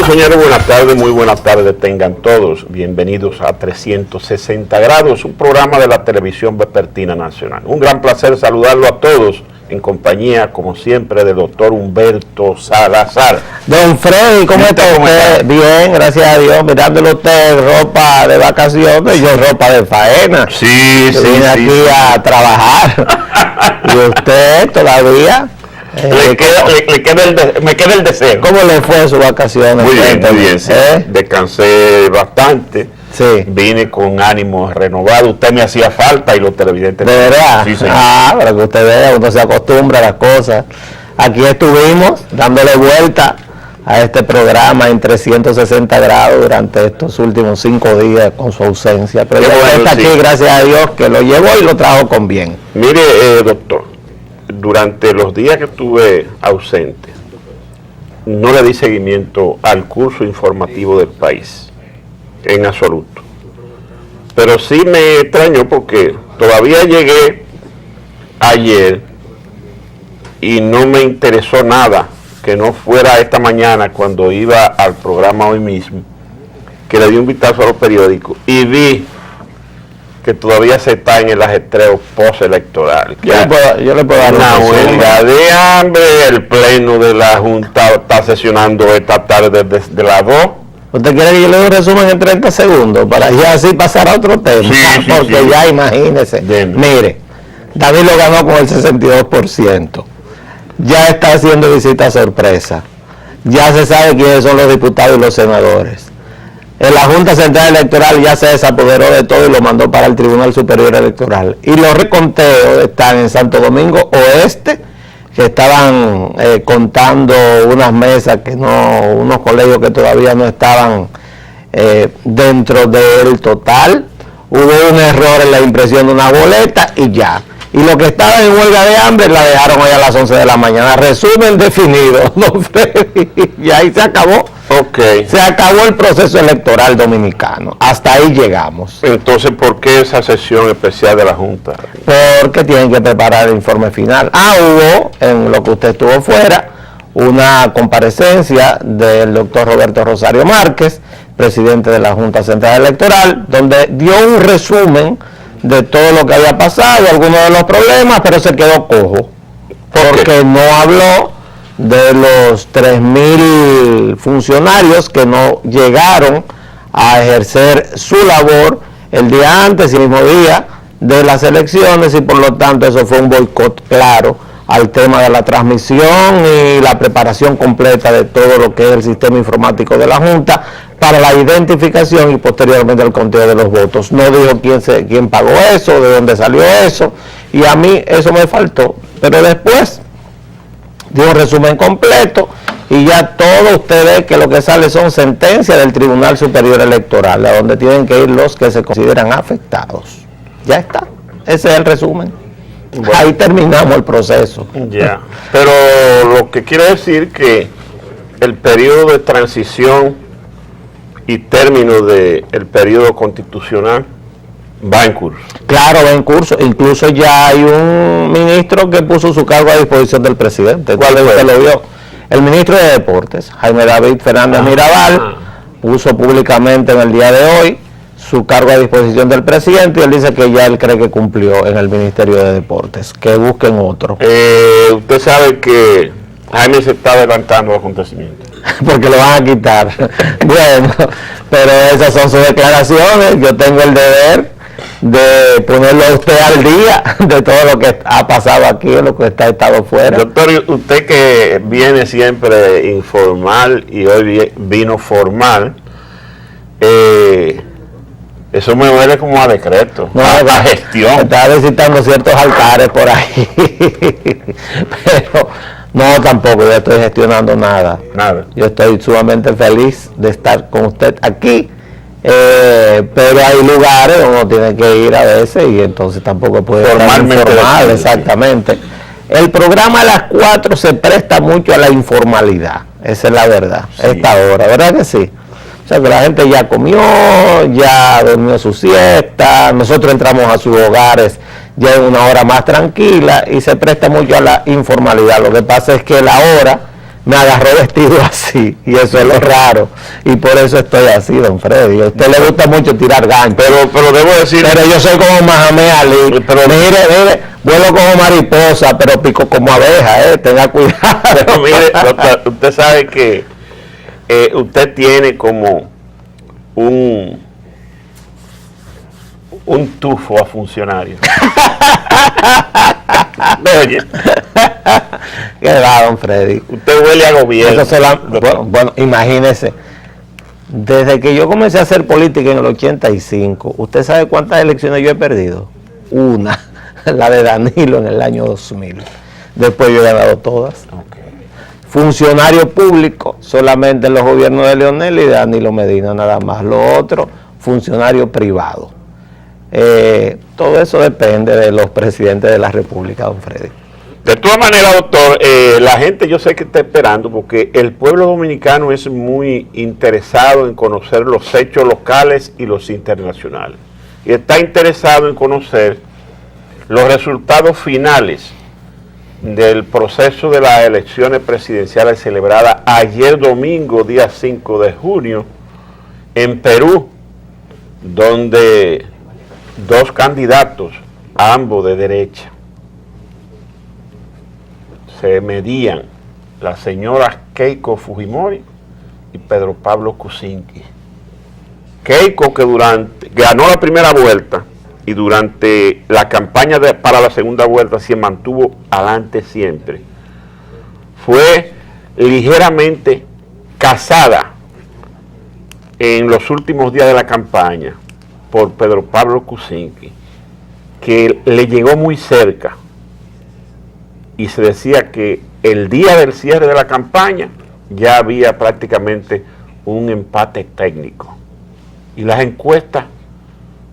Saludos, señores, muy buenas tardes tengan todos. Bienvenidos a 360 grados, un programa de la televisión vespertina nacional. Un gran placer saludarlo a todos, en compañía, como siempre, del doctor Humberto Salazar. Don Freddy, ¿cómo está usted? Bien, gracias a Dios, mirándolo usted ropa de vacaciones y yo ropa de faena. Sí, yo vine aquí a trabajar. ¿Y usted todavía? Me queda el deseo. ¿Cómo le fue su vacaciones? Muy bien, sí. Descansé bastante. Sí. Vine con ánimo renovado. Usted me hacía falta y los televidentes. ¿De verdad? Sí, señor. Para que usted vea, uno se acostumbra a las cosas. Aquí estuvimos dándole vuelta a este programa en 360 grados durante estos últimos 5 días con su ausencia. Pero ya está aquí, gracias a Dios, que lo llevó y lo trajo con bien. Mire, doctor, durante los días que estuve ausente, no le di seguimiento al curso informativo del país. En absoluto. Pero sí me extrañó porque todavía llegué ayer y no me interesó nada que no fuera esta mañana cuando iba al programa hoy mismo, que le di un vistazo a los periódicos y vi que todavía se está en el ajetreo postelectoral. Yo le puedo dar una huelga de hambre. El pleno de la Junta está sesionando esta tarde desde las 2. ¿Usted quiere que yo le dé un resumen en 30 segundos para ya así pasar a otro tema? Sí, porque sí. Ya imagínese. Mire, David lo ganó con el 62%. Ya está haciendo visitas sorpresa. Ya se sabe quiénes son los diputados y los senadores. La Junta Central Electoral ya se desapoderó de todo y lo mandó para el Tribunal Superior Electoral. Y los reconteos están en Santo Domingo Oeste, que estaban contando unas mesas que no, unos colegios que todavía no estaban dentro del total. Hubo un error en la impresión de una boleta y ya. Y lo que estaba en huelga de hambre la dejaron hoy a las 11 de la mañana. Resumen definido, don Freddy. Y ahí se acabó. Okay. Se acabó el proceso electoral dominicano. Hasta ahí llegamos. Entonces, ¿por qué esa sesión especial de la Junta? Porque tienen que preparar el informe final. Hubo, en lo que usted estuvo fuera, una comparecencia del doctor Roberto Rosario Márquez, presidente de la Junta Central Electoral, donde dio un resumen de todo lo que había pasado, algunos de los problemas, pero se quedó cojo. Porque no habló de los 3.000 funcionarios que no llegaron a ejercer su labor el día antes y el mismo día de las elecciones, y por lo tanto eso fue un boicot claro al tema de la transmisión y la preparación completa de todo lo que es el sistema informático de la Junta para la identificación y posteriormente el conteo de los votos. No dijo quién pagó eso, de dónde salió eso, y a mí eso me faltó, pero después dio un resumen completo y ya todo usted ve que lo que sale son sentencias del Tribunal Superior Electoral, a donde tienen que ir los que se consideran afectados. Ya está, ese es el resumen. Bueno, ahí terminamos el proceso. Ya, pero lo que quiere decir que el periodo de transición y término del periodo constitucional va en curso. Claro, va en curso. Incluso ya hay un ministro que puso su cargo a disposición del presidente. ¿Cuál usted lo vio? El ministro de Deportes, Jaime David Fernández Mirabal, puso públicamente en el día de hoy su cargo a disposición del presidente y él dice que ya él cree que cumplió en el Ministerio de Deportes, que busquen otro. Usted sabe que Jaime se está adelantando los acontecimientos. Porque lo van a quitar. Bueno, pero esas son sus declaraciones. Yo tengo el deber de ponerlo a usted al día de todo lo que ha pasado aquí, en lo que está estado fuera. Doctor, usted que viene siempre informal y hoy vino formal, eso me huele como a decreto, no, a la gestión. Estaba visitando ciertos altares por ahí, pero no, tampoco, yo estoy gestionando nada. Yo estoy sumamente feliz de estar con usted aquí. Pero hay lugares donde uno tiene que ir a veces y entonces tampoco puede formalmente estar informal, exactamente. El programa a las 4 se presta mucho a la informalidad, esa es la verdad, sí. Esta hora, ¿verdad que sí? O sea que la gente ya comió, ya durmió su siesta, nosotros entramos a sus hogares ya en una hora más tranquila y se presta mucho a la informalidad. Lo que pasa es que la hora me agarró vestido así, y eso es lo raro, y por eso estoy así, don Freddy. A usted le gusta mucho tirar ganchos, pero debo decir, pero yo soy como Mahammed Ali, pero mire, vuelo como mariposa, pero pico como abeja, tenga cuidado. Pero mire, doctor, usted sabe que usted tiene como un tufo a funcionario. Oye, ¿Qué va, don Freddy? usted huele a gobierno. Bueno, imagínese, desde que yo comencé a hacer política en el 85, ¿usted sabe cuántas elecciones yo he perdido? Una, la de Danilo en el año 2000. Después yo he ganado todas. Okay. Funcionario público, solamente en los gobiernos de Leonel y de Danilo Medina, nada más. Lo otro, funcionario privado. Todo eso depende de los presidentes de la República, don Freddy. De todas maneras, doctor, la gente yo sé que está esperando porque el pueblo dominicano es muy interesado en conocer los hechos locales y los internacionales. Y está interesado en conocer los resultados finales del proceso de las elecciones presidenciales celebradas ayer domingo, día 5 de junio, en Perú, donde dos candidatos, ambos de derecha, se medían, la señora Keiko Fujimori y Pedro Pablo Kuczynski. Keiko, que ganó la primera vuelta y durante la campaña para la segunda vuelta se mantuvo adelante siempre, fue ligeramente casada en los últimos días de la campaña por Pedro Pablo Kuczynski, que le llegó muy cerca, y se decía que el día del cierre de la campaña ya había prácticamente un empate técnico. Y las encuestas,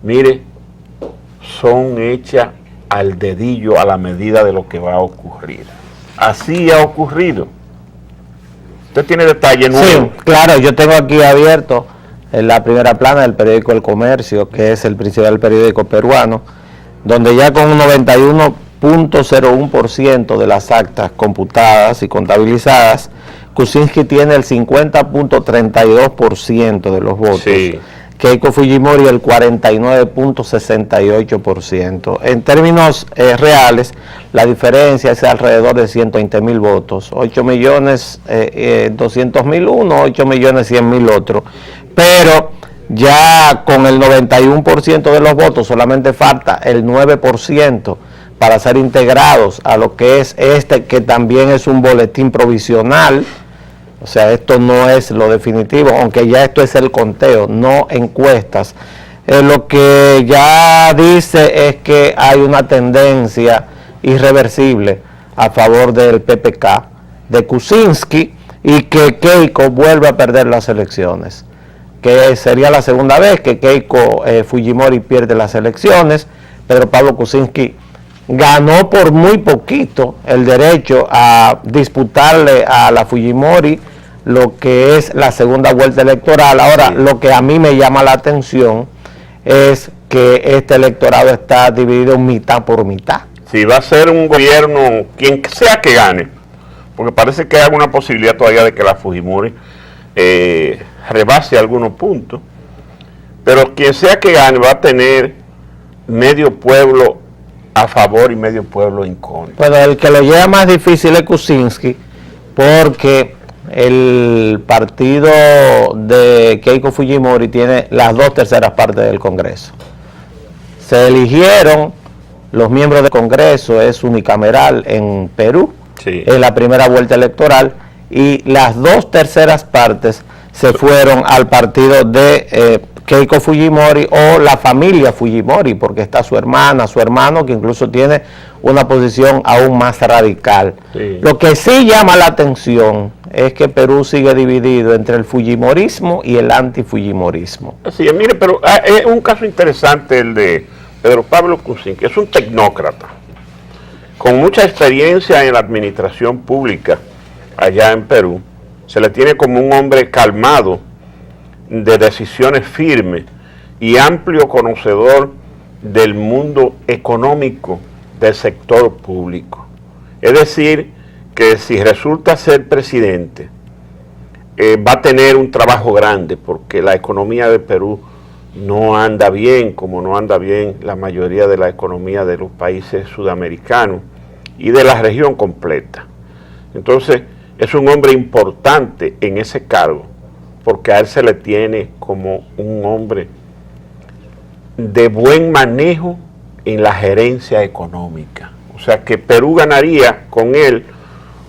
mire, son hechas al dedillo, a la medida de lo que va a ocurrir. Así ha ocurrido. ¿Usted tiene detalles nuevos? Sí, claro, yo tengo aquí abierto en la primera plana del periódico El Comercio, que es el principal periódico peruano, donde ya con un 91.01% de las actas computadas y contabilizadas, Kuczynski tiene el 50.32% de los votos. Sí. Keiko Fujimori el 49.68%. En términos reales, la diferencia es alrededor de 120.000 votos, 8.200.000 uno, 8.100.000 otro. Pero ya con el 91% de los votos solamente falta el 9% para ser integrados a lo que es que también es un boletín provisional. O sea, esto no es lo definitivo, aunque ya esto es el conteo, no encuestas. Lo que ya dice es que hay una tendencia irreversible a favor del PPK, de Kuczynski, y que Keiko vuelve a perder las elecciones. Que sería la segunda vez que Keiko Fujimori pierde las elecciones. Pedro Pablo Kuczynski ganó por muy poquito el derecho a disputarle a la Fujimori lo que es la segunda vuelta electoral. Ahora, lo que a mí me llama la atención es que este electorado está dividido mitad por mitad. Si va a ser un gobierno, quien sea que gane, porque parece que hay alguna posibilidad todavía de que la Fujimori rebase algunos puntos, pero quien sea que gane va a tener medio pueblo a favor y medio pueblo en contra. Bueno, el que lo lleva más difícil es Kuczynski, porque el partido de Keiko Fujimori tiene las 2/3 partes del Congreso. Se eligieron los miembros del Congreso, es unicameral en Perú, sí, en la primera vuelta electoral, y las 2/3 partes se fueron al partido de Keiko Fujimori o la familia Fujimori, porque está su hermana, su hermano, que incluso tiene una posición aún más radical. Sí. Lo que sí llama la atención es que Perú sigue dividido entre el fujimorismo y el antifujimorismo. Sí, mire, pero es un caso interesante el de Pedro Pablo Kuczynski, que es un tecnócrata, con mucha experiencia en la administración pública allá en Perú. Se le tiene como un hombre calmado, de decisiones firmes y amplio conocedor del mundo económico del sector público. Es decir, porque si resulta ser presidente, va a tener un trabajo grande, porque la economía de Perú no anda bien, como no anda bien la mayoría de la economía de los países sudamericanos y de la región completa. Entonces, es un hombre importante en ese cargo, porque a él se le tiene como un hombre de buen manejo en la gerencia económica. O sea que Perú ganaría con él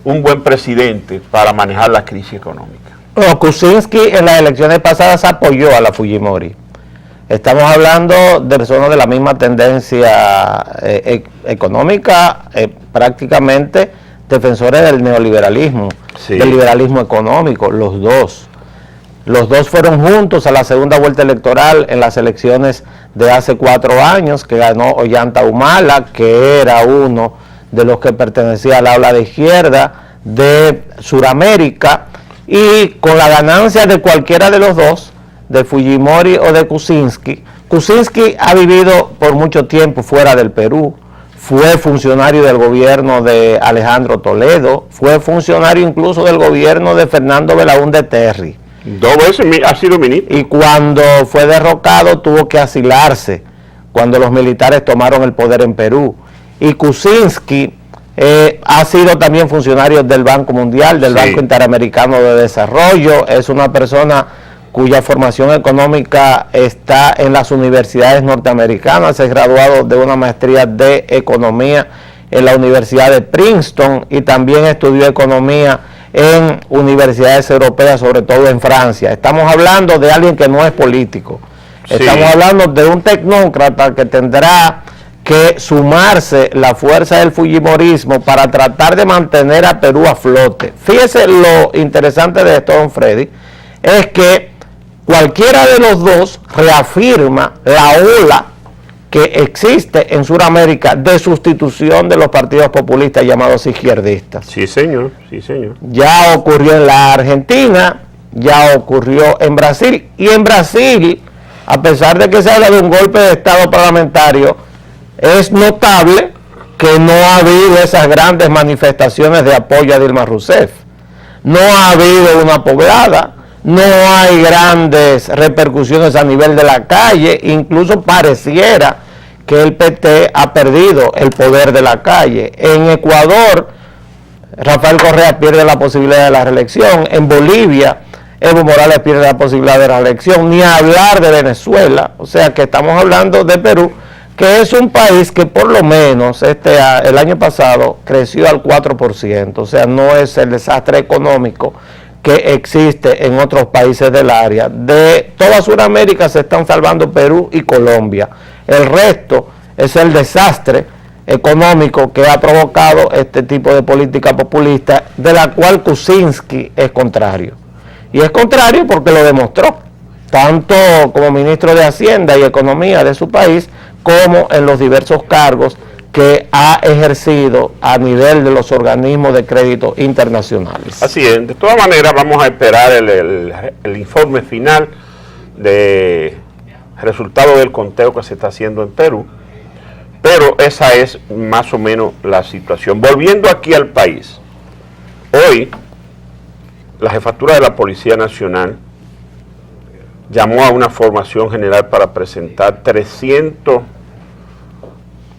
un buen presidente para manejar la crisis económica. Bueno, Kuczynski en las elecciones pasadas apoyó a la Fujimori. Estamos hablando de personas de la misma tendencia económica, prácticamente defensores del neoliberalismo, sí, del liberalismo económico, los dos. Los dos fueron juntos a la segunda vuelta electoral en las elecciones de hace 4 años, que ganó Ollanta Humala, que era uno de los que pertenecía al ala de izquierda de Sudamérica, y con la ganancia de cualquiera de los dos, de Fujimori o de Kuczynski. Kuczynski ha vivido por mucho tiempo fuera del Perú, fue funcionario del gobierno de Alejandro Toledo, fue funcionario incluso del gobierno de Fernando Belaúnde Terry. 2 veces ha sido ministro. Y cuando fue derrocado tuvo que asilarse, cuando los militares tomaron el poder en Perú. Y Kuczynski ha sido también funcionario del Banco Mundial, del Banco Interamericano de Desarrollo, es una persona cuya formación económica está en las universidades norteamericanas, es graduado de una maestría de economía en la Universidad de Princeton y también estudió economía en universidades europeas, sobre todo en Francia. Estamos hablando de alguien que no es político, estamos hablando de un tecnócrata que tendrá que sumarse la fuerza del fujimorismo para tratar de mantener a Perú a flote. Fíjese lo interesante de esto, don Freddy, es que cualquiera de los dos reafirma la ola que existe en Sudamérica de sustitución de los partidos populistas llamados izquierdistas. Sí, señor, sí, señor. Ya ocurrió en la Argentina, ya ocurrió en Brasil, y en Brasil, a pesar de que se habla de un golpe de Estado parlamentario, es notable que no ha habido esas grandes manifestaciones de apoyo a Dilma Rousseff. No ha habido una poblada, no hay grandes repercusiones a nivel de la calle, incluso pareciera que el PT ha perdido el poder de la calle. En Ecuador, Rafael Correa pierde la posibilidad de la reelección. En Bolivia, Evo Morales pierde la posibilidad de la reelección. Ni hablar de Venezuela. O sea que estamos hablando de Perú, que es un país que por lo menos el año pasado creció al 4%, o sea, no es el desastre económico que existe en otros países del área. De toda Sudamérica se están salvando Perú y Colombia. El resto es el desastre económico que ha provocado este tipo de política populista, de la cual Kuczynski es contrario. Y es contrario porque lo demostró, tanto como ministro de Hacienda y Economía de su país, como en los diversos cargos que ha ejercido a nivel de los organismos de crédito internacionales. Así es, de todas maneras vamos a esperar el informe final de resultado del conteo que se está haciendo en Perú, pero esa es más o menos la situación. Volviendo aquí al país, hoy la jefatura de la Policía Nacional llamó a una formación general para presentar 300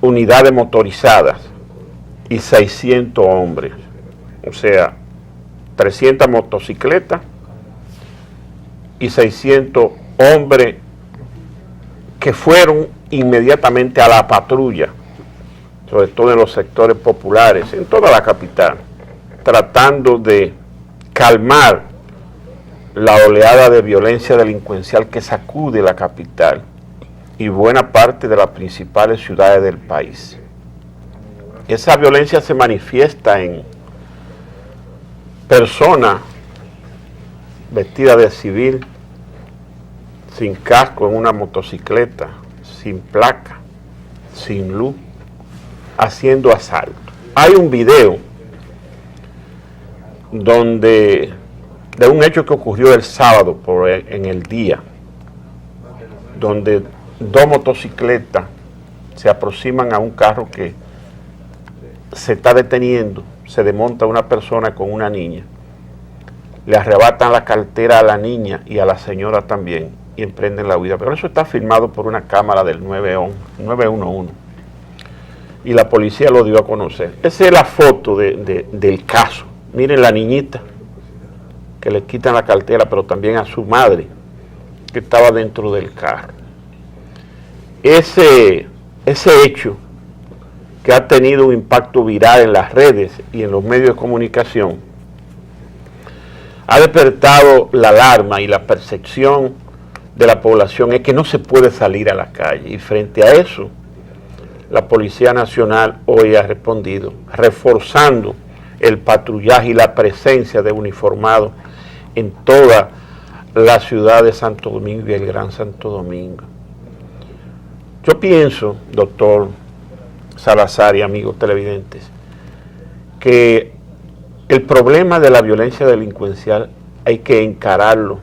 unidades motorizadas y 600 hombres, o sea, 300 motocicletas y 600 hombres que fueron inmediatamente a la patrulla, sobre todo en los sectores populares, en toda la capital, tratando de calmar la oleada de violencia delincuencial que sacude la capital y buena parte de las principales ciudades del país. Esa violencia se manifiesta en personas vestidas de civil, sin casco en una motocicleta, sin placa, sin luz, haciendo asalto. Hay un video de un hecho que ocurrió el sábado en el día, donde 2 motocicletas se aproximan a un carro que se está deteniendo, se desmonta una persona con una niña, le arrebatan la cartera a la niña y a la señora también y emprenden la huida. Pero eso está filmado por una cámara del 911 y la policía lo dio a conocer. Esa es la foto del caso. Miren la niñita que le quitan la cartera, pero también a su madre que estaba dentro del carro. Ese hecho, que ha tenido un impacto viral en las redes y en los medios de comunicación, ha despertado la alarma y la percepción de la población es que no se puede salir a la calle. Y frente a eso, la Policía Nacional hoy ha respondido, reforzando el patrullaje y la presencia de uniformados en toda la ciudad de Santo Domingo y el Gran Santo Domingo. Yo pienso, doctor Salazar y amigos televidentes, que el problema de la violencia delincuencial hay que encararlo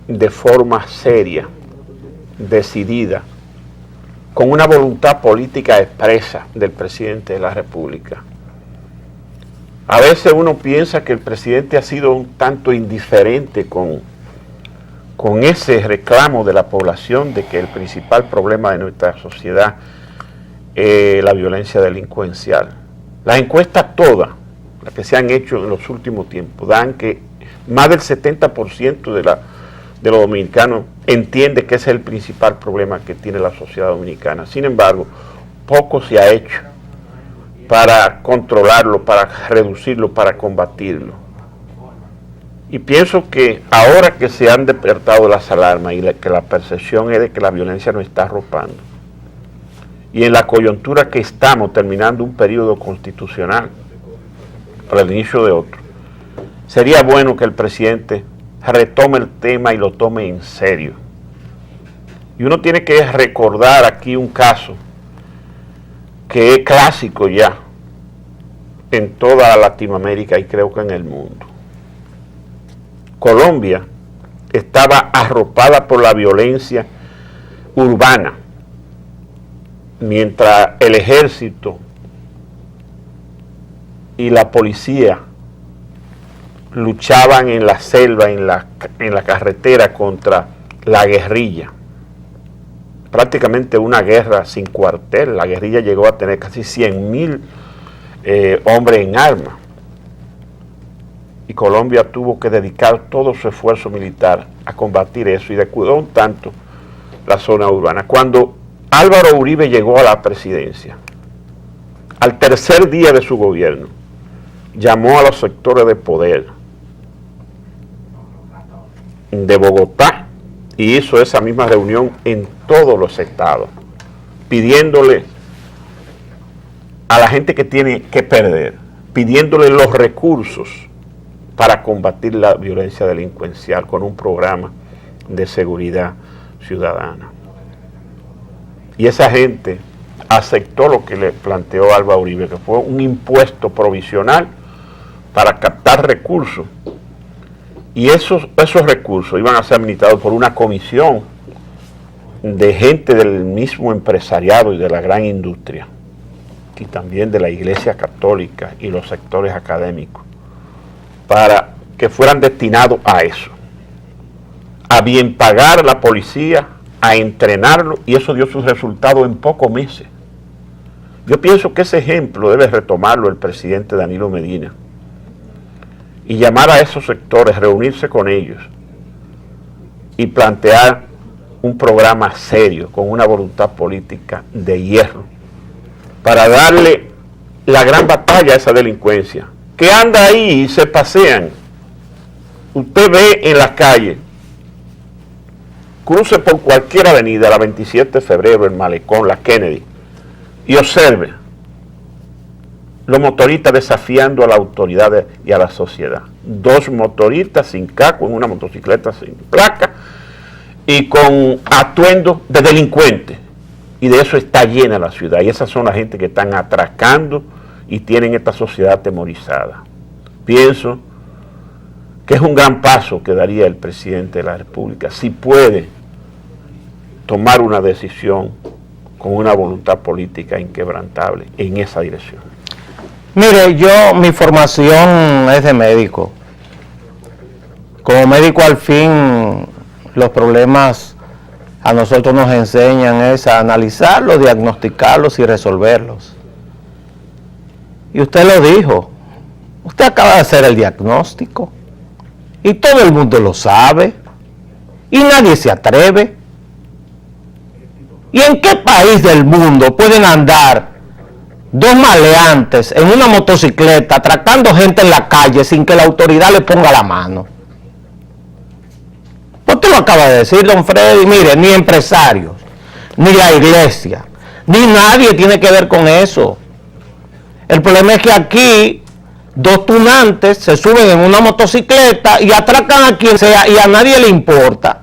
de forma seria, decidida, con una voluntad política expresa del presidente de la República. A veces uno piensa que el presidente ha sido un tanto indiferente con ese reclamo de la población de que el principal problema de nuestra sociedad es la violencia delincuencial. Las encuestas todas, las que se han hecho en los últimos tiempos, dan que más del 70% de los dominicanos entiende que ese es el principal problema que tiene la sociedad dominicana. Sin embargo, poco se ha hecho para controlarlo, para reducirlo, para combatirlo. Y pienso que ahora que se han despertado las alarmas y que la percepción es de que la violencia nos está arropando, y en la coyuntura que estamos terminando un periodo constitucional para el inicio de otro, sería bueno que el presidente retome el tema y lo tome en serio. Y uno tiene que recordar aquí un caso que es clásico ya en toda Latinoamérica y creo que en el mundo. Colombia estaba arropada por la violencia urbana, mientras el ejército y la policía luchaban en la selva, en la carretera contra la guerrilla. Prácticamente una guerra sin cuartel. La guerrilla llegó a tener casi 100.000 hombres en armas. Y Colombia tuvo que dedicar todo su esfuerzo militar a combatir eso y descuidó un tanto la zona urbana. Cuando Álvaro Uribe llegó a la presidencia, al tercer día de su gobierno, llamó a los sectores de poder de Bogotá y hizo esa misma reunión en todos los estados, pidiéndole a la gente que tiene que perder, pidiéndole los recursos para combatir la violencia delincuencial con un programa de seguridad ciudadana. Y esa gente aceptó lo que le planteó Álvaro Uribe, que fue un impuesto provisional para captar recursos. Y esos recursos iban a ser administrados por una comisión de gente del mismo empresariado y de la gran industria, y también de la Iglesia Católica y los sectores académicos, para que fueran destinados a eso, a bien pagar a la policía, a entrenarlo, y eso dio sus resultados en pocos meses. Yo pienso que ese ejemplo debe retomarlo el presidente Danilo Medina y llamar a esos sectores, reunirse con ellos y plantear un programa serio, con una voluntad política de hierro, para darle la gran batalla a esa delincuencia, que anda ahí y se pasean. Usted ve en las calles, cruce por cualquier avenida, la 27 de febrero, el Malecón, la Kennedy, y observe los motoristas desafiando a las autoridades y a la sociedad. Dos motoristas sin casco en una motocicleta sin placa y con atuendo de delincuentes. Y de eso está llena la ciudad. Y esas son la gente que están atracando y tienen esta sociedad atemorizada. Pienso que es un gran paso que daría el presidente de la República si puede tomar una decisión con una voluntad política inquebrantable en esa dirección. Mire, mi formación es de médico. Como médico, al fin, los problemas a nosotros nos enseñan es a analizarlos, diagnosticarlos y resolverlos. Y usted lo dijo, usted acaba de hacer el diagnóstico y todo el mundo lo sabe y nadie se atreve. ¿Y en qué país del mundo pueden andar dos maleantes en una motocicleta atracando gente en la calle sin que la autoridad le ponga la mano? Usted lo acaba de decir, don Freddy. Mire, ni empresarios, ni la iglesia, ni nadie tiene que ver con eso. El problema es que aquí dos tunantes se suben en una motocicleta y atracan a quien sea y a nadie le importa.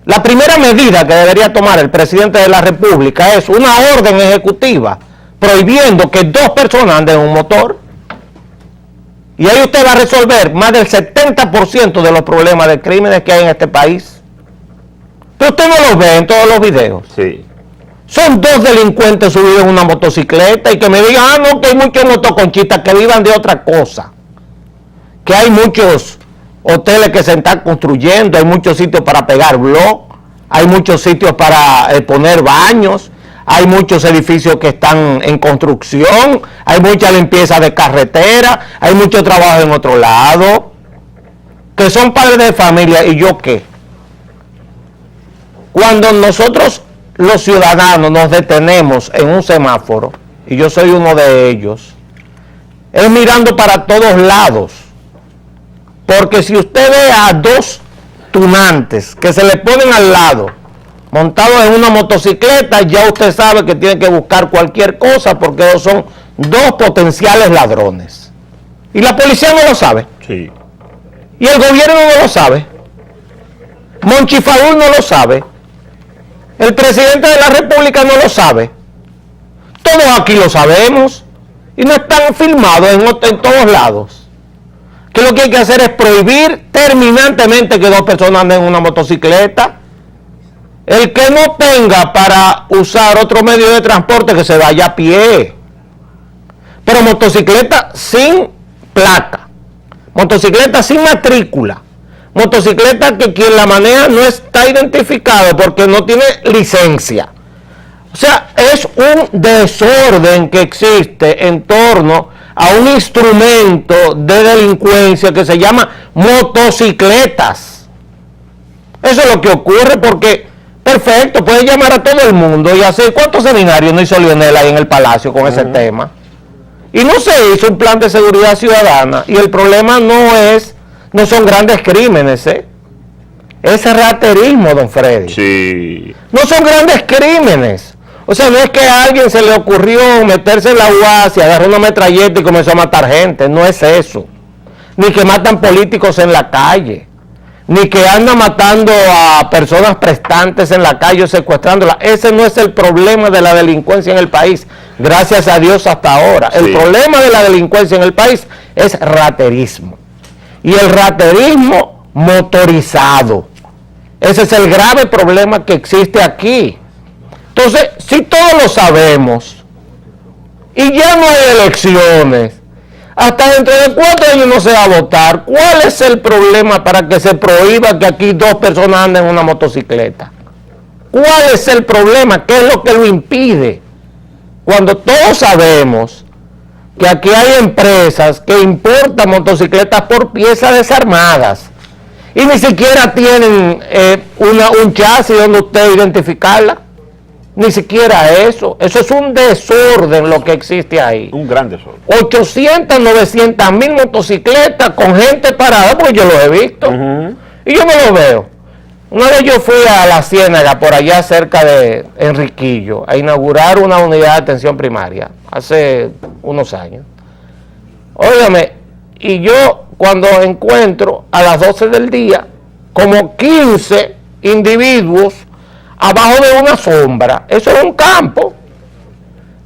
La primera medida que debería tomar el presidente de la República es una orden ejecutiva prohibiendo que dos personas anden en un motor. Y ahí usted va a resolver más del 70% de los problemas de crímenes que hay en este país. Pero usted no los ve en todos los videos. Sí. Son dos delincuentes subidos en una motocicleta y que me digan, no, que hay muchos motoconchistas que vivan de otra cosa. Que hay muchos hoteles que se están construyendo, hay muchos sitios para pegar blog, hay muchos sitios para poner baños, hay muchos edificios que están en construcción, hay mucha limpieza de carretera, hay mucho trabajo en otro lado, que son padres de familia. ¿Y yo qué? Cuando nosotros los ciudadanos nos detenemos en un semáforo, y yo soy uno de ellos, es mirando para todos lados. Porque si usted ve a dos tunantes que se le ponen al lado, montados en una motocicleta, ya usted sabe que tiene que buscar cualquier cosa porque son dos potenciales ladrones. Y la policía no lo sabe. Sí. Y el gobierno no lo sabe. Monchi Fadul no lo sabe. El presidente de la República no lo sabe. Todos aquí lo sabemos. Y no están filmados en todos lados. Que lo que hay que hacer es prohibir terminantemente que dos personas anden en una motocicleta. El que no tenga para usar otro medio de transporte, que se vaya a pie. Pero motocicleta sin placa, motocicleta sin matrícula, motocicleta que quien la maneja no está identificado porque no tiene licencia. O sea, es un desorden que existe en torno a un instrumento de delincuencia que se llama motocicletas. Eso es lo que ocurre porque, perfecto, puede llamar a todo el mundo y hacer, ¿cuántos seminarios no hizo Lionel ahí en el Palacio con ese tema? Y no se hizo un plan de seguridad ciudadana. Y el problema no son grandes crímenes, es raterismo, don Freddy. Sí. No son grandes crímenes. O sea, no es que a alguien se le ocurrió meterse en la UAS y agarró una metralleta y comenzó a matar gente. No es eso. Ni que matan políticos en la calle. Ni que andan matando a personas prestantes en la calle o secuestrándolas. Ese no es el problema de la delincuencia en el país. Gracias a Dios hasta ahora. Sí. El problema de la delincuencia en el país es raterismo. Y el raterismo motorizado. Ese es el grave problema que existe aquí. Entonces, si todos lo sabemos y ya no hay elecciones, hasta dentro de 4 años no se va a votar, ¿cuál es el problema para que se prohíba que aquí dos personas anden en una motocicleta? ¿Cuál es el problema? ¿Qué es lo que lo impide? Cuando todos sabemos que aquí hay empresas que importan motocicletas por piezas desarmadas y ni siquiera tienen un chasis donde usted identificarla. Ni siquiera eso. Eso es un desorden lo que existe ahí. Un gran desorden. 800, 900 mil motocicletas con gente parada, porque yo lo he visto. Y yo me lo veo. Una vez yo fui a la Ciénaga, por allá cerca de Enriquillo, a inaugurar una unidad de atención primaria, hace unos años. Óigame, y yo cuando encuentro a las 12 del día, como 15 individuos abajo de una sombra, eso es un campo.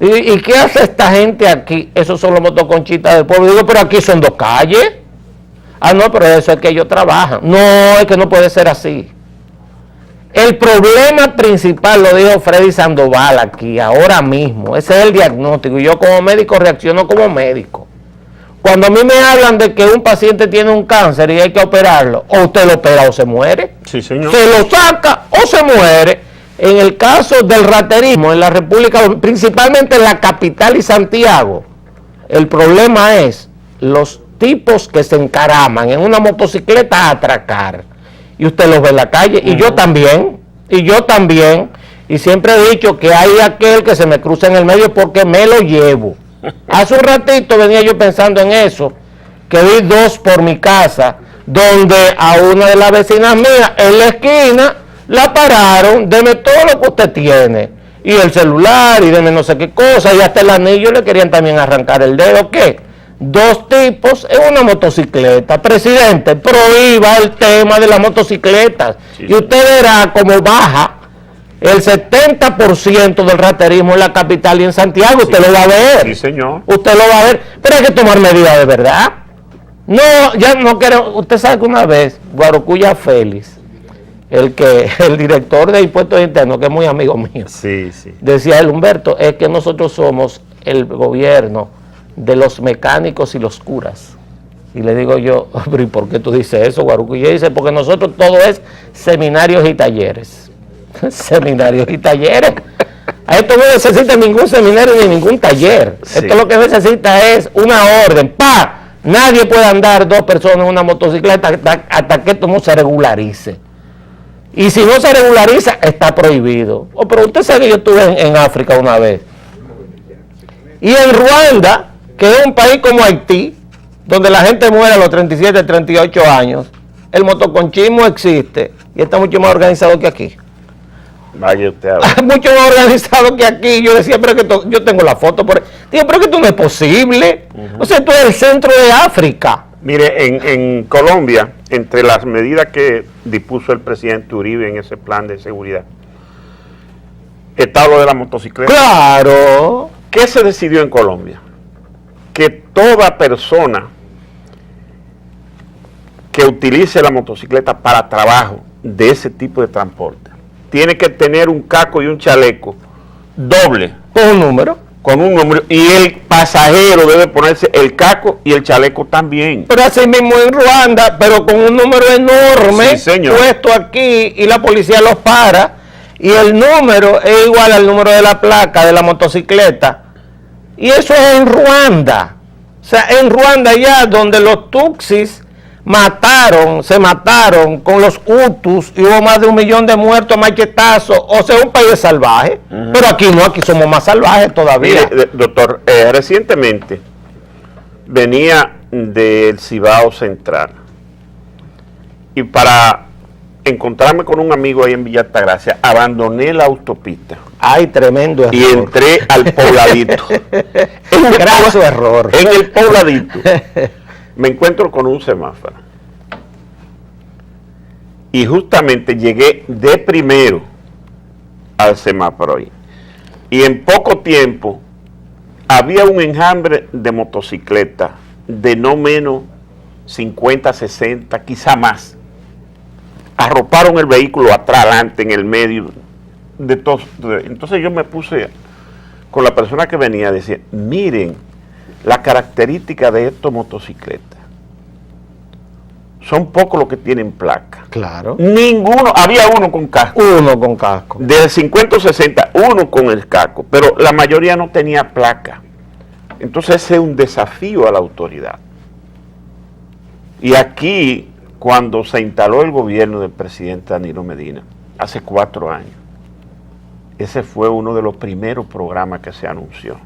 ¿Y qué hace esta gente aquí? Esos son los motoconchistas del pueblo. Digo, pero aquí son 2 calles. Ah, no, pero eso es que ellos trabajan. No, es que no puede ser así. El problema principal, lo dijo Freddy Sandoval aquí, ahora mismo, ese es el diagnóstico, y yo como médico reacciono como médico. Cuando a mí me hablan de que un paciente tiene un cáncer y hay que operarlo, o usted lo opera o se muere. Sí, señor. Se lo saca o se muere. En el caso del raterismo en la República, principalmente en la capital y Santiago, el problema es los tipos que se encaraman en una motocicleta a atracar. Y usted los ve en la calle, y yo también, y siempre he dicho que hay aquel que se me cruza en el medio porque me lo llevo. Hace un ratito venía yo pensando en eso, que vi dos por mi casa, donde a una de las vecinas mías, en la esquina, la pararon, deme todo lo que usted tiene, y el celular, y deme no sé qué cosa, y hasta el anillo le querían también arrancar el dedo. ¿Qué? Dos tipos en una motocicleta. Presidente, prohíba el tema de las motocicletas, sí, y usted verá cómo baja el 70% del raterismo en la capital y en Santiago. Sí, usted lo va a ver. Sí, señor. Usted lo va a ver. Pero hay que tomar medidas de verdad. No, ya no quiero. Usted sabe que una vez, Guarocuya Félix, el director de Impuestos Internos, que es muy amigo mío, sí. decía él, Humberto, es que nosotros somos el gobierno de los mecánicos y los curas. Y le digo yo, pero ¿y por qué tú dices eso, Guarocuya? Y dice, porque nosotros todo es seminarios y talleres. Seminarios y talleres. A esto no necesita ningún seminario ni ningún taller. Sí. Esto lo que necesita es una orden. ¡Pa! Nadie puede andar dos personas en una motocicleta hasta que esto no se regularice. Y si no se regulariza, está prohibido. Oh, pero usted sabe que yo estuve en África una vez. Y en Ruanda, que es un país como Haití, donde la gente muere a los 37, 38 años, el motoconchismo existe y está mucho más organizado que aquí. Vaya usted a ver. Mucho más organizado que aquí. Yo decía, pero que yo tengo la foto por ahí. Digo, pero que esto no es posible. O sea, esto es el centro de África. Mire, en Colombia, entre las medidas que dispuso el presidente Uribe en ese plan de seguridad, está lo de la motocicleta. Claro. ¿Qué se decidió en Colombia? Que toda persona que utilice la motocicleta para trabajo de ese tipo de transporte tiene que tener un casco y un chaleco doble. Con un número. Con un número. Y el pasajero debe ponerse el casco y el chaleco también. Pero así mismo en Ruanda, pero con un número enorme, sí, señor, puesto aquí, y la policía los para, y el número es igual al número de la placa de la motocicleta. Y eso es en Ruanda. O sea, en Ruanda ya donde los Tutsis se mataron con los Hutus y hubo más de 1 millón de muertos a machetazos. O sea, un país salvaje. Pero aquí no, aquí somos más salvajes todavía. Mire, doctor, recientemente venía del Cibao Central y para encontrarme con un amigo ahí en Villa Altagracia, abandoné la autopista. Ay, tremendo error. Y entré al pobladito. Un graso error. En el pobladito me encuentro con un semáforo. Y justamente llegué de primero al semáforo ahí. Y en poco tiempo había un enjambre de motocicletas de no menos 50, 60, quizá más. Arroparon el vehículo atrás, adelante, en el medio de todo. Entonces yo me puse con la persona que venía a decir, miren la característica de estos motocicletas. Son pocos los que tienen placa. Claro. Ninguno, había uno con casco. Uno con casco. De 50 o 60, uno con el casco, pero la mayoría no tenía placa. Entonces ese es un desafío a la autoridad. Y aquí, cuando se instaló el gobierno del presidente Danilo Medina, hace 4 años, ese fue uno de los primeros programas que se anunció.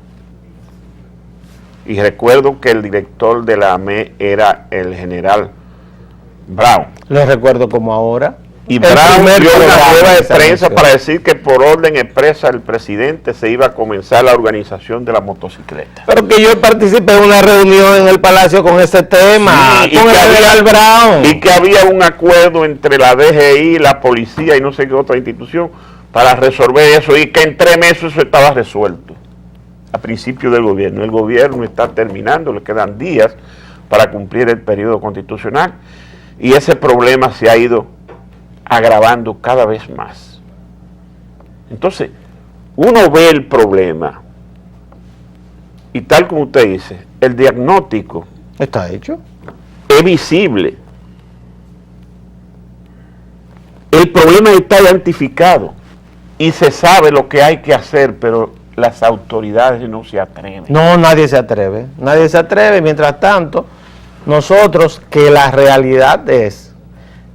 Y recuerdo que el director de la AME era el general Brown. Lo recuerdo como ahora. Y Brown dio una rueda de prensa para decir que por orden expresa del presidente se iba a comenzar la organización de la motocicleta. Pero que yo participé en una reunión en el Palacio con ese tema, sí, con el general Brown. Y que había un acuerdo entre la DGI, la policía y no sé qué otra institución para resolver eso, y que en 3 meses eso estaba resuelto a principio del gobierno. El gobierno está terminando, le quedan días para cumplir el periodo constitucional y ese problema se ha ido agravando cada vez más. Entonces, uno ve el problema y tal como usted dice, el diagnóstico está hecho, es visible. El problema está identificado y se sabe lo que hay que hacer, pero las autoridades no se atreven. No, nadie se atreve. Mientras tanto, nosotros, que la realidad es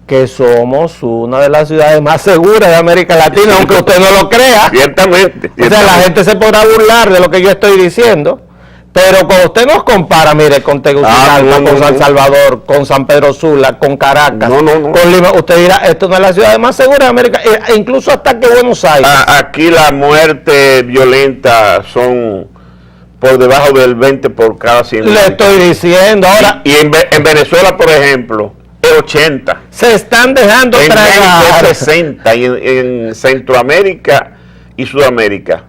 que somos una de las ciudades más seguras de América Latina, aunque usted no lo crea. Ciertamente. O sea, la gente se podrá burlar de lo que yo estoy diciendo, pero cuando usted nos compara, mire, con Tegucigalpa, con San Salvador, con San Pedro Sula, con Caracas, con Lima, usted dirá, esto no es la ciudad más segura de América, incluso hasta que Buenos Aires. Aquí la muerte violenta son por debajo del 20 por cada 100. Le estoy diciendo ahora. Y en Venezuela, por ejemplo, es 80. Se están dejando en tragar. En 60, y en Centroamérica y Sudamérica,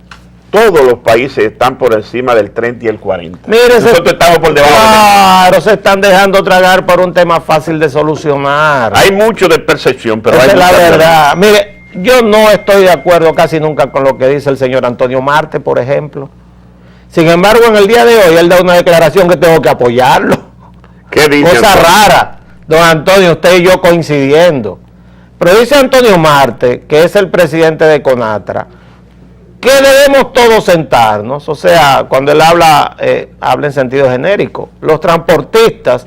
todos los países están por encima del 30 y el 40. Mire, nosotros estamos por debajo. Claro, se están dejando tragar por un tema fácil de solucionar. Hay mucho de percepción, pero esa hay es la verdad. Mire, yo no estoy de acuerdo casi nunca con lo que dice el señor Antonio Marte, por ejemplo. Sin embargo, en el día de hoy, él da una declaración que tengo que apoyarlo. ¿Qué dice? Cosa rara, don Antonio, usted y yo coincidiendo. Pero dice Antonio Marte, que es el presidente de CONATRA, que debemos todos sentarnos, o sea, cuando él habla en sentido genérico, los transportistas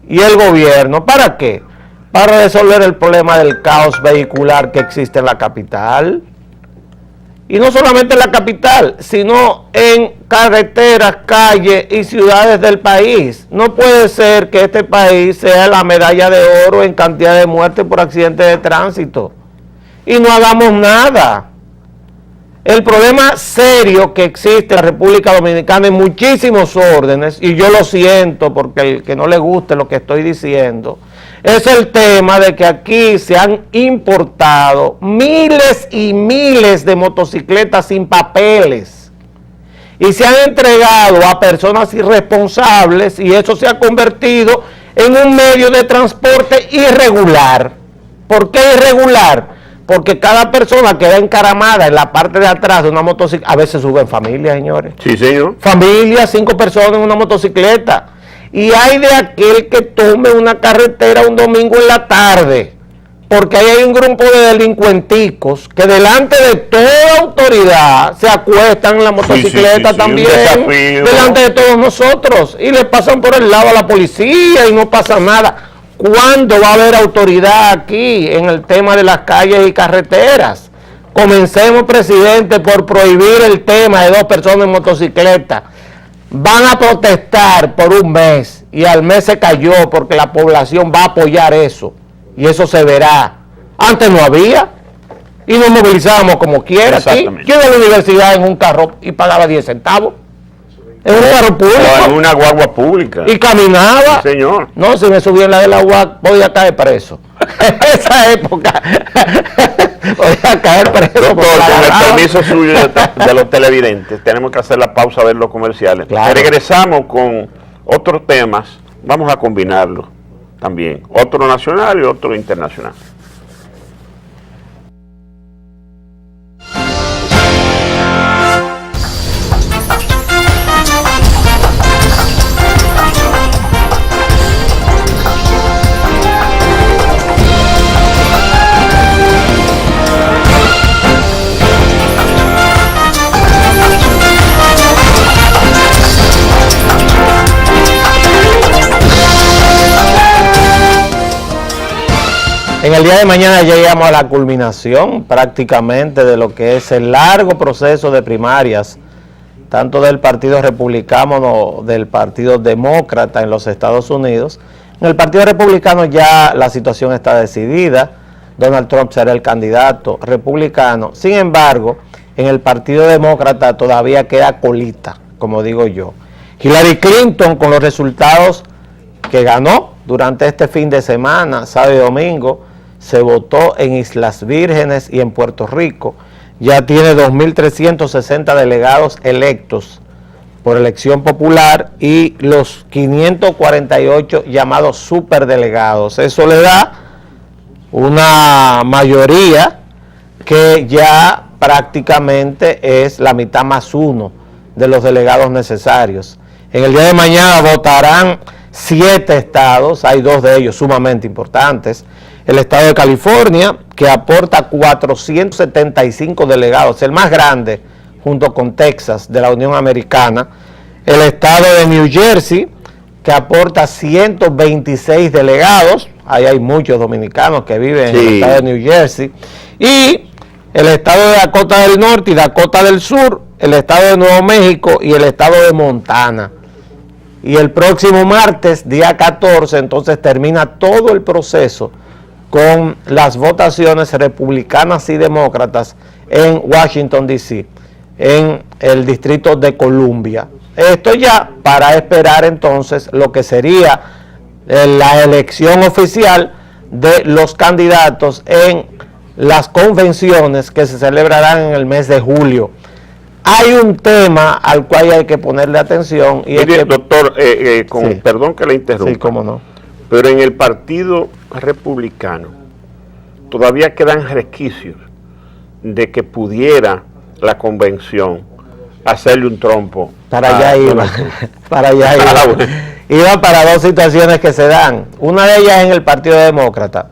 y el gobierno, ¿para qué? Para resolver el problema del caos vehicular que existe en la capital, y no solamente en la capital, sino en carreteras, calles y ciudades del país. No puede ser que este país sea la medalla de oro en cantidad de muertes por accidentes de tránsito, y no hagamos nada. El problema serio que existe en la República Dominicana en muchísimos órdenes, y yo lo siento porque el que no le guste lo que estoy diciendo, es el tema de que aquí se han importado miles y miles de motocicletas sin papeles y se han entregado a personas irresponsables, y eso se ha convertido en un medio de transporte irregular. ¿Por qué irregular? Porque cada persona queda encaramada en la parte de atrás de una motocicleta. A veces suben familias, señores. Sí, señor. Familias, 5 personas en una motocicleta. Y hay de aquel que tome una carretera un domingo en la tarde, porque ahí hay un grupo de delincuenticos que delante de toda autoridad se acuestan en la motocicleta también, delante de todos nosotros, y le pasan por el lado a la policía y no pasa nada. ¿Cuándo va a haber autoridad aquí en el tema de las calles y carreteras? Comencemos, presidente, por prohibir el tema de 2 personas en motocicleta. Van a protestar por un mes y al mes se cayó porque la población va a apoyar eso, y eso se verá. Antes no había y nos movilizábamos como quiera. Aquí, yo iba a la universidad en un carro y pagaba 10 centavos. En un carro público. En una guagua pública. Y caminaba. Sí, señor. No, si me subía en la de la UAC, podía caer preso. En esa época, podía caer preso. Doctor, con el permiso suyo de los televidentes, tenemos que hacer la pausa a ver los comerciales. Claro. Regresamos con otros temas. Vamos a combinarlos también. Otro nacional y otro internacional. En el día de mañana llegamos a la culminación prácticamente de lo que es el largo proceso de primarias, tanto del Partido Republicano como del Partido Demócrata en los Estados Unidos. En el Partido Republicano ya la situación está decidida, Donald Trump será el candidato republicano. Sin embargo, en el Partido Demócrata todavía queda colita, como digo yo. Hillary Clinton, con los resultados que ganó durante este fin de semana, sábado y domingo, se votó en Islas Vírgenes y en Puerto Rico. Ya tiene 2.360 delegados electos por elección popular y los 548 llamados superdelegados. Eso le da una mayoría que ya prácticamente es la mitad más uno de los delegados necesarios. En el día de mañana votarán 7 estados, hay 2 de ellos sumamente importantes. El estado de California, que aporta 475 delegados, el más grande junto con Texas de la Unión Americana. El estado de New Jersey, que aporta 126 delegados, ahí hay muchos dominicanos que viven en el estado de New Jersey. Y el estado de Dakota del Norte y Dakota del Sur, el estado de Nuevo México y el estado de Montana. Y el próximo martes, día 14, entonces termina todo el proceso con las votaciones republicanas y demócratas en Washington, D.C., en el Distrito de Columbia. Esto ya para esperar entonces lo que sería la elección oficial de los candidatos en las convenciones que se celebrarán en el mes de julio. Hay un tema al cual hay que ponerle atención. Y mire, doctor, perdón que le interrumpa. Sí, cómo no. Pero en el Partido Republicano todavía quedan resquicios de que pudiera la convención hacerle un trompo. Para allá iba. Para allá iba. Iba para 2 situaciones que se dan. Una de ellas en el Partido Demócrata.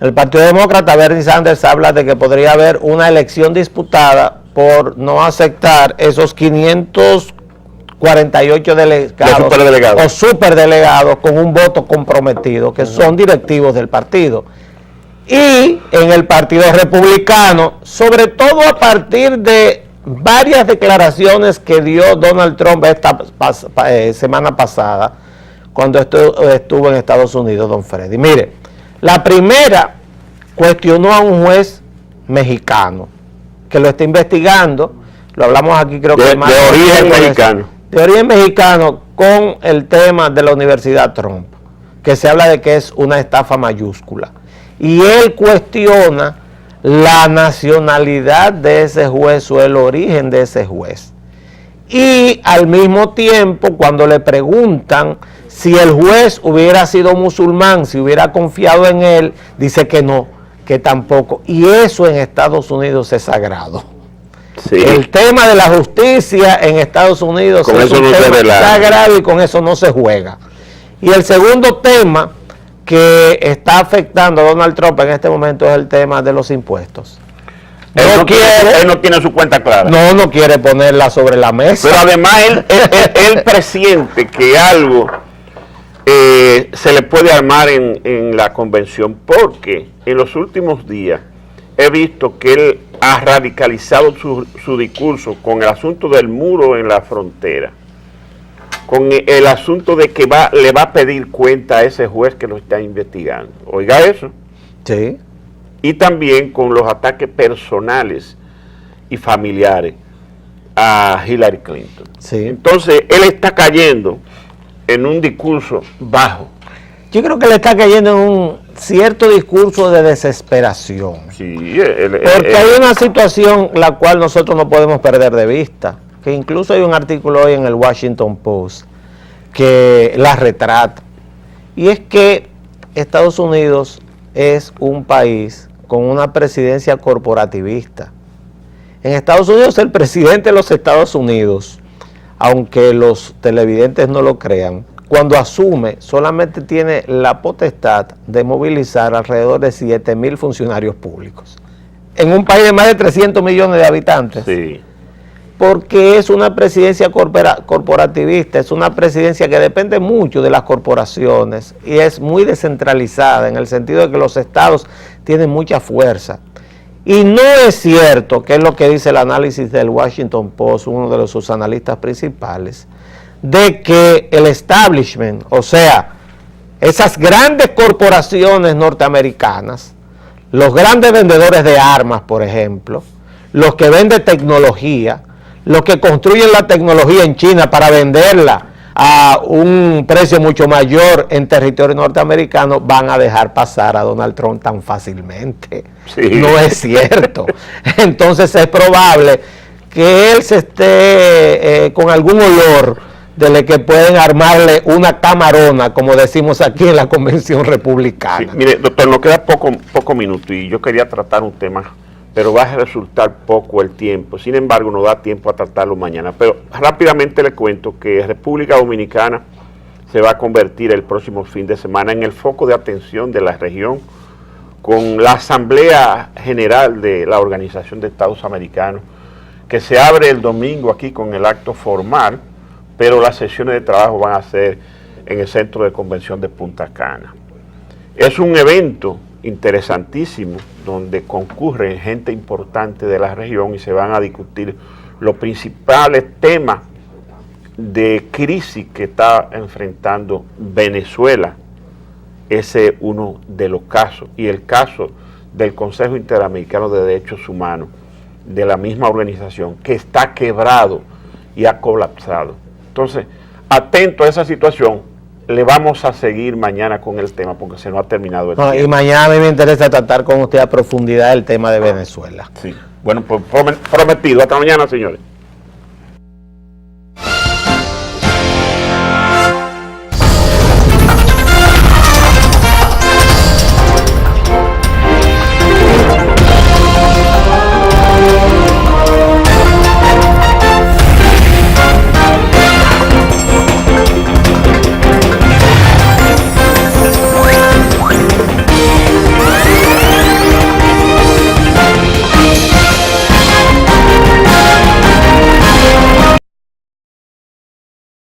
El Partido Demócrata, Bernie Sanders habla de que podría haber una elección disputada por no aceptar esos 548 delegados o superdelegados con un voto comprometido, que son directivos del partido. Y en el Partido Republicano, sobre todo a partir de varias declaraciones que dio Donald Trump esta semana pasada, cuando estuvo en Estados Unidos, don Freddy. Mire, la primera cuestionó a un juez mexicano que lo está investigando, lo hablamos aquí creo que de origen mexicano. De origen mexicano, con el tema de la Universidad Trump, que se habla de que es una estafa mayúscula. Y él cuestiona la nacionalidad de ese juez o el origen de ese juez. Y al mismo tiempo, cuando le preguntan si el juez hubiera sido musulmán, si hubiera confiado en él, dice que no, que tampoco. Y eso en Estados Unidos es sagrado. Sí. El tema de la justicia en Estados Unidos con es un tema sagrado y con eso no se juega. Y el segundo tema que está afectando a Donald Trump en este momento es el tema de los impuestos. Él no tiene su cuenta clara. No quiere ponerla sobre la mesa. Pero además él presiente que algo se le puede armar en la convención, porque en los últimos días he visto que él ha radicalizado su discurso con el asunto del muro en la frontera, con el asunto de que le va a pedir cuenta a ese juez que lo está investigando. Oiga eso. Sí. Y también con los ataques personales y familiares a Hillary Clinton. Sí. Entonces, él está cayendo en un discurso bajo. Yo creo que le está cayendo en un cierto discurso de desesperación. Sí, porque hay una situación la cual nosotros no podemos perder de vista, que incluso hay un artículo hoy en el Washington Post que la retrata, y es que Estados Unidos es un país con una presidencia corporativista. En Estados Unidos, el presidente de los Estados Unidos, aunque los televidentes no lo crean, cuando asume solamente tiene la potestad de movilizar alrededor de 7,000 funcionarios públicos en un país de más de 300 millones de habitantes. Sí. Porque es una presidencia corporativista, es una presidencia que depende mucho de las corporaciones y es muy descentralizada en el sentido de que los estados tienen mucha fuerza. Y no es cierto, que es lo que dice el análisis del Washington Post, uno de sus analistas principales, de que el establishment, o sea, esas grandes corporaciones norteamericanas, los grandes vendedores de armas, por ejemplo, los que venden tecnología, los que construyen la tecnología en China para venderla a un precio mucho mayor en territorio norteamericano, van a dejar pasar a Donald Trump tan fácilmente. Sí. No es cierto. Entonces es probable que él se esté con algún olor de que pueden armarle una camarona, como decimos aquí en la Convención Republicana. Sí, mire, doctor, nos queda poco minuto y yo quería tratar un tema, pero va a resultar poco el tiempo. Sin embargo, no da tiempo a tratarlo mañana. Pero rápidamente le cuento que República Dominicana se va a convertir el próximo fin de semana en el foco de atención de la región con la Asamblea General de la Organización de Estados Americanos, que se abre el domingo aquí con el acto formal, pero las sesiones de trabajo van a ser en el Centro de Convención de Punta Cana. Es un evento interesantísimo donde concurre gente importante de la región y se van a discutir los principales temas de crisis que está enfrentando Venezuela. Ese es uno de los casos, y el caso del Consejo Interamericano de Derechos Humanos, de la misma organización, que está quebrado y ha colapsado. Entonces, atento a esa situación, le vamos a seguir mañana con el tema, porque se nos ha terminado el tiempo. Y mañana a mí me interesa tratar con usted a profundidad el tema de Venezuela. Sí. Bueno, pues prometido. Hasta mañana, señores.